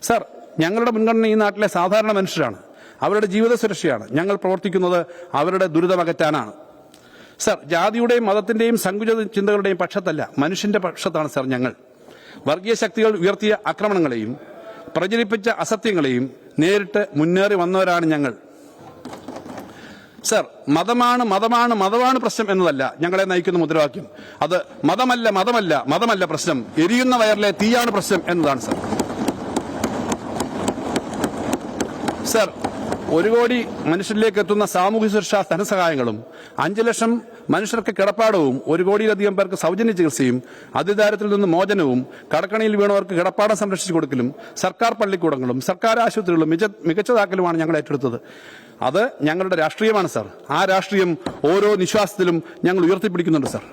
Sir, ഞങ്ങളുടെ മുൻഗണന ഈ നാട്ടിലെ സാധാരണ മനുഷ്യരാണ്. അവരുടെ ജീവിത സുരക്ഷയാണ്. ഞങ്ങൾ പ്രവർത്തിക്കുന്നത് അവരുടെ ദുരിതമകറ്റാനാണ്. സർ, ജാതിയുടെയും മതത്തിന്റെയും സങ്കുചിത ചിന്തകളുടെയും പക്ഷത്തല്ല, മനുഷ്യന്റെ പക്ഷത്താണ് സർ ഞങ്ങൾ. വർഗീയ ശക്തികൾ ഉയർത്തിയ ആക്രമണങ്ങളെയും പ്രചരിപ്പിച്ച അസത്യങ്ങളെയും നേരിട്ട് മുന്നേറി വന്നവരാണ് ഞങ്ങൾ. സർ, മതമാണ് പ്രശ്നം എന്നതല്ല ഞങ്ങളെ നയിക്കുന്ന മുദ്രാവാക്യം. അത് മതമല്ല പ്രശ്നം, എരിയുന്ന വയറിലെ തീയാണ് പ്രശ്നം എന്നതാണ് സർ. സർ, 1 കോടി മനുഷ്യരിലേക്ക് എത്തുന്ന സാമൂഹ്യ സുരക്ഷാ ധനസഹായങ്ങളും 5 ലക്ഷം മനുഷ്യർക്ക് കിടപ്പാടവും 1 കോടിയിലധികം പേർക്ക് സൗജന്യ ചികിത്സയും അതിദാരിദ്ര്യത്തിൽ നിന്ന് മോചനവും കടക്കണിയിൽ വീണവർക്ക് കിടപ്പാടം സംരക്ഷിച്ചു കൊടുക്കലും സർക്കാർ പള്ളിക്കൂടങ്ങളും സർക്കാർ ആശുപത്രികളും മികച്ചതാക്കലുമാണ് ഞങ്ങൾ ഏറ്റെടുത്തത്. അത് ഞങ്ങളുടെ രാഷ്ട്രീയമാണ് സർ. ആ രാഷ്ട്രീയം ഓരോ നിശ്വാസത്തിലും ഞങ്ങൾ ഉയർത്തിപ്പിടിക്കുന്നുണ്ട് സർ.